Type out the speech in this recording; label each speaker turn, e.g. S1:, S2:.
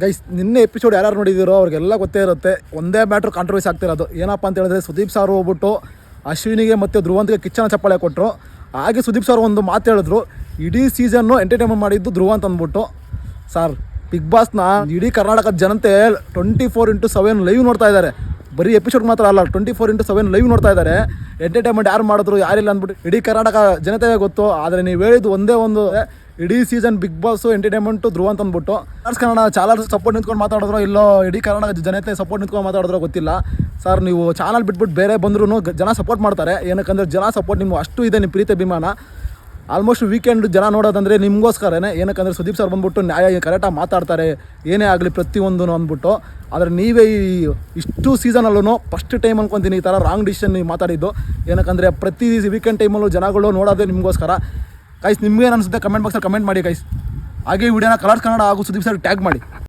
S1: Guys ನಿನ್ನೆ episode ಯಾರು ನೋಡಿದಿರೋ ಅವ್ರಿಗೆಲ್ಲ ಗೊತ್ತೇ ಇರುತ್ತೆ. ಒಂದೇ ಮ್ಯಾಟ್ರ್ ಕಾಂಟ್ರವರ್ಸಿ ಆಗ್ತಿರೋದು ಏನಪ್ಪ ಅಂತ ಹೇಳಿದ್ರೆ, ಸುದೀಪ್ ಸರ್ ಹೋಗ್ಬಿಟ್ಟು ಅಶ್ವಿನಿಗೆ ಮತ್ತು ಧ್ರುವಂತ್ಗೆ ಕಿಚ್ಚನ ಚಪ್ಪಾಳೆ ಕೊಟ್ಟರು. ಹಾಗೆ ಸುದೀಪ್ ಸರ್ ಒಂದು ಮಾತು ಹೇಳಿದ್ರು, ಇಡೀ ಸೀಸನ್ನು ಎಂಟರ್ಟೈನ್ಮೆಂಟ್ ಮಾಡಿದ್ದು ಧ್ರುವ ಅಂತ ಅಂದ್ಬಿಟ್ಟು. ಸರ್, ಬಿಗ್ ಬಾಸ್ನ ಇಡೀ ಕರ್ನಾಟಕದ ಜನತೆ 24/7 ಲೈವ್ ನೋಡ್ತಾ ಇದ್ದಾರೆ. ಬರೀ ಎಪಿಸೋಡ್ ಮಾತ್ರ ಅಲ್ಲ, 24/7 ಲೈವ್ ನೋಡ್ತಾ ಇದ್ದಾರೆ. ಎಂಟರ್ಟೈನ್ಮೆಂಟ್ ಯಾರು ಮಾಡಿದ್ರು ಯಾರಿಲ್ಲ ಅಂದ್ಬಿಟ್ಟು ಇಡೀ ಕರ್ನಾಟಕ ಜನತೆಗೆ ಗೊತ್ತು. ಆದರೆ ನೀವು ಹೇಳಿದ್ದು ಒಂದೇ ಒಂದು, ಇಡೀ ಸೀಸನ್ ಬಿಗ್ ಬಾಸ್ ಎಂಟರ್ಟೈನ್ಮೆಂಟು ಧ್ರುವ ಅಂತ ಅಂದ್ಬಿಟ್ಟು. ಕನ್ನಡ ಚಾನಲ್ ಸಪೋರ್ಟ್ ನಿಂತ್ಕೊಂಡು ಮಾತಾಡಿದ್ರು, ಇಲ್ಲೋ ಇಡೀ ಕರ್ನಾಟಕ ಜನತೆ ಸಪೋರ್ಟ್ ನಿಂತ್ಕೊಂಡು ಮಾತಾಡಿದ್ರು ಗೊತ್ತಿಲ್ಲ. ಸರ್, ನೀವು ಚಾನಲ್ ಬಿಟ್ಬಿಟ್ಟು ಬೇರೆ ಬಂದ್ರೂ ಜನ ಸಪೋರ್ಟ್ ಮಾಡ್ತಾರೆ. ಏನಕ್ಕಂದರೆ ಜನ ಸಪೋರ್ಟ್ ನಿಮ್ಗೆ ಅಷ್ಟು ಇದೆ, ನಿಮ್ಮ ಪ್ರೀತಿ ಅಭಿಮಾನ. ಆಲ್ಮೋಸ್ಟ್ ವೀಕೆಂಡ್ ಜನ ನೋಡೋದಂದರೆ ನಿಮಗೋಸ್ಕರನೇ. ಏನಕ್ಕಂದರೆ ಸುದೀಪ್ ಸರ್ ಬಂದ್ಬಿಟ್ಟು ನ್ಯಾಯ ಕರೆಕ್ಟಾಗಿ ಮಾತಾಡ್ತಾರೆ, ಏನೇ ಆಗಲಿ ಪ್ರತಿಯೊಂದು ಅಂದ್ಬಿಟ್ಟು. ಆದರೆ ನೀವೇ ಇಷ್ಟು ಸೀಸನಲ್ಲೂ ಫಸ್ಟ್ ಟೈಮ್ ಅನ್ಕೊತೀನಿ ಈ ಥರ ರಾಂಗ್ ಡಿಸಿಷನ್ ನೀವು ಮಾತಾಡಿದ್ದು. ಏನಕ್ಕಂದರೆ ಪ್ರತಿ ವೀಕೆಂಡ್ ಟೈಮಲ್ಲೂ ಜನಗಳು ನೋಡೋದೇ ನಿಮಗೋಸ್ಕರ. ಗೈಸ್, ನಿಮ್ಗೇನು ಅನಿಸುತ್ತೆ ಕಮೆಂಟ್ ಬಾಕ್ಸಲ್ಲಿ ಕಮೆಂಟ್ ಮಾಡಿ ಗೈಸ್. ಹಾಗೆ ಈ ವಿಡಿಯೋನ ಕಲರ್ಸ್ ಕನ್ನಡ ಹಾಗೂ ಸುದೀಪ್ ಸರ್ ಟ್ಯಾಗ್ ಮಾಡಿ.